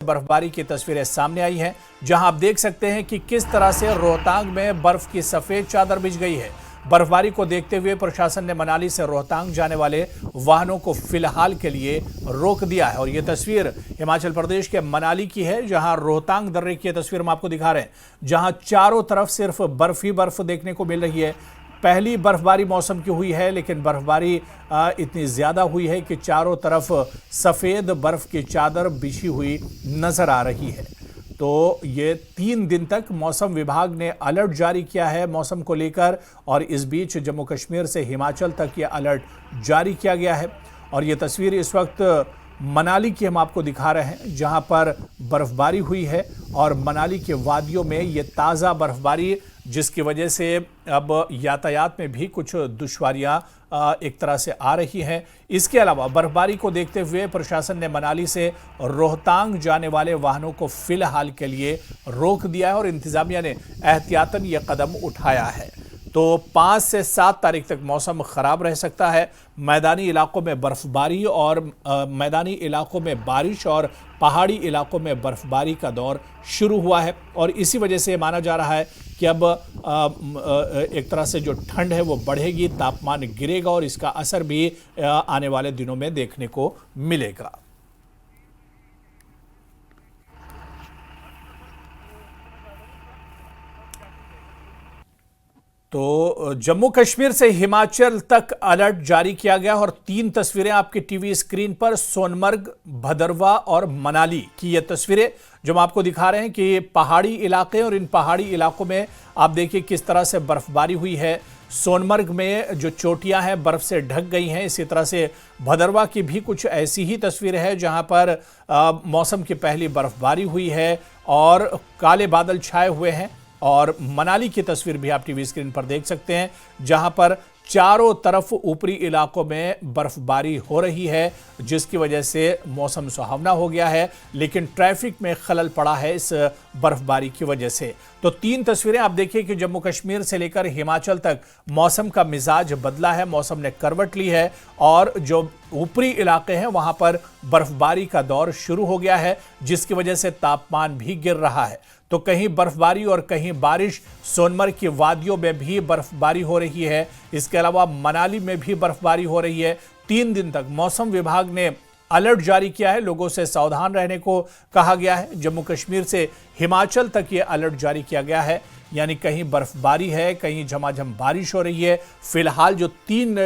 बर्फबारी की तस्वीरें सामने आई हैं, जहां आप देख सकते हैं कि किस तरह से रोहतांग में बर्फ की सफेद चादर बिछ गई है। बर्फबारी को देखते हुए प्रशासन ने मनाली से रोहतांग जाने वाले वाहनों को फिलहाल के लिए रोक दिया है। और यह तस्वीर हिमाचल प्रदेश के मनाली की है, जहां रोहतांग दर्रे की तस्वीर हम आपको दिखा रहे हैं, जहां चारों तरफ सिर्फ बर्फ ही बर्फ देखने को मिल रही है। पहली बर्फबारी मौसम की हुई है, लेकिन बर्फबारी इतनी ज्यादा हुई है कि चारों तरफ सफेद बर्फ की चादर बिछी हुई नजर आ रही है। तो ये 3 दिन तक मौसम विभाग ने अलर्ट जारी किया है मौसम को लेकर, और इस बीच जम्मू कश्मीर से हिमाचल तक ये अलर्ट जारी किया गया है। और ये तस्वीर इस वक्त मनाली की हम आपको दिखा रहे हैं, जहां पर बर्फबारी हुई है और मनाली के वादियों में ये ताज़ा बर्फबारी, जिसकी वजह से अब यातायात में भी कुछ दुश्वारियां एक तरह से आ रही हैं। इसके अलावा बर्फबारी को देखते हुए प्रशासन ने मनाली से रोहतांग जाने वाले वाहनों को फिलहाल के लिए रोक दिया है और इंतजामिया ने एहतियातन यह कदम उठाया है। तो 5 से 7 तारीख तक मौसम खराब रह सकता है। मैदानी इलाकों में बर्फबारी और मैदानी इलाकों में बारिश और पहाड़ी इलाकों में बर्फबारी का दौर शुरू हुआ है, और इसी वजह से माना जा रहा है कि अब एक तरह से जो ठंड है वो बढ़ेगी, तापमान गिरेगा और इसका असर भी आने वाले दिनों में देखने को मिलेगा। तो जम्मू कश्मीर से हिमाचल तक अलर्ट जारी किया गया और 3 तस्वीरें आपकी टीवी स्क्रीन पर सोनमर्ग, भदरवा और मनाली की ये तस्वीरें जो हम आपको दिखा रहे हैं कि पहाड़ी इलाके, और इन पहाड़ी इलाकों में आप देखिए किस तरह से बर्फबारी हुई है। सोनमर्ग में जो चोटियां हैं बर्फ से ढक गई हैं। इसी तरह से भदरवा की भी कुछ ऐसी ही तस्वीरें हैं, जहां पर मौसम की पहली बर्फबारी हुई है और काले बादल छाए हुए हैं। और मनाली की तस्वीर भी आप टीवी स्क्रीन पर देख सकते हैं, जहां पर चारों तरफ ऊपरी इलाकों में बर्फबारी हो रही है, जिसकी वजह से मौसम सुहावना हो गया है, लेकिन ट्रैफिक में खलल पड़ा है इस बर्फबारी की वजह से। तो 3 तस्वीरें आप देखिए कि जम्मू कश्मीर से लेकर हिमाचल तक मौसम का मिजाज बदला है, मौसम ने करवट ली है और जो ऊपरी इलाके हैं वहां पर बर्फबारी का दौर शुरू हो गया है, जिसकी वजह से तापमान भी गिर रहा है। तो कहीं बर्फबारी और कहीं बारिश, सोनमर्ग की वादियों में भी बर्फबारी हो रही है। इसके अलावा मनाली में भी बर्फबारी हो रही है। 3 दिन तक मौसम विभाग ने अलर्ट जारी किया है, लोगों से सावधान रहने को कहा गया है। जम्मू कश्मीर से हिमाचल तक ये अलर्ट जारी किया गया है, यानी कहीं बर्फबारी है, कहीं झमाझम बारिश हो रही है। फिलहाल जो 3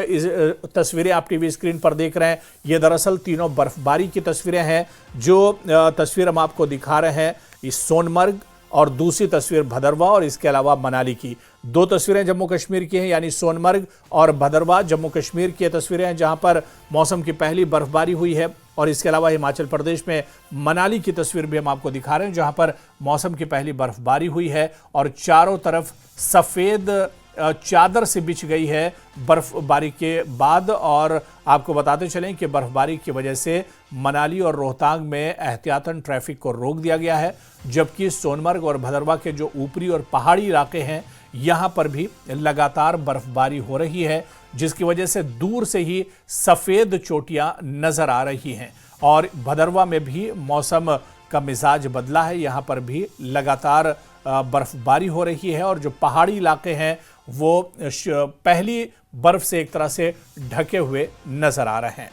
तस्वीरें आप टीवी स्क्रीन पर देख रहे हैं, ये दरअसल तीनों बर्फबारी की तस्वीरें हैं। जो तस्वीर हम आपको दिखा रहे हैं, इस सोनमर्ग और दूसरी तस्वीर भदरवा और इसके अलावा मनाली की 2 तस्वीरें जम्मू कश्मीर की हैं, यानी सोनमर्ग और भदरवा जम्मू कश्मीर की तस्वीरें हैं, जहां पर मौसम की पहली बर्फबारी हुई है। और इसके अलावा हिमाचल प्रदेश में मनाली की तस्वीर भी हम आपको दिखा रहे हैं, जहां पर मौसम की पहली बर्फबारी हुई है और चारों तरफ सफ़ेद चादर से बिछ गई है बर्फबारी के बाद। और आपको बताते चलें कि बर्फबारी की वजह से मनाली और रोहतांग में एहतियातन ट्रैफिक को रोक दिया गया है, जबकि सोनमर्ग और भदरवा के जो ऊपरी और पहाड़ी इलाके हैं यहां पर भी लगातार बर्फबारी हो रही है, जिसकी वजह से दूर से ही सफ़ेद चोटियां नजर आ रही हैं। और भदरवा में भी मौसम का मिजाज बदला है, यहां पर भी लगातार बर्फबारी हो रही है और जो पहाड़ी इलाके हैं वो पहली बर्फ से एक तरह से ढके हुए नजर आ रहे हैं।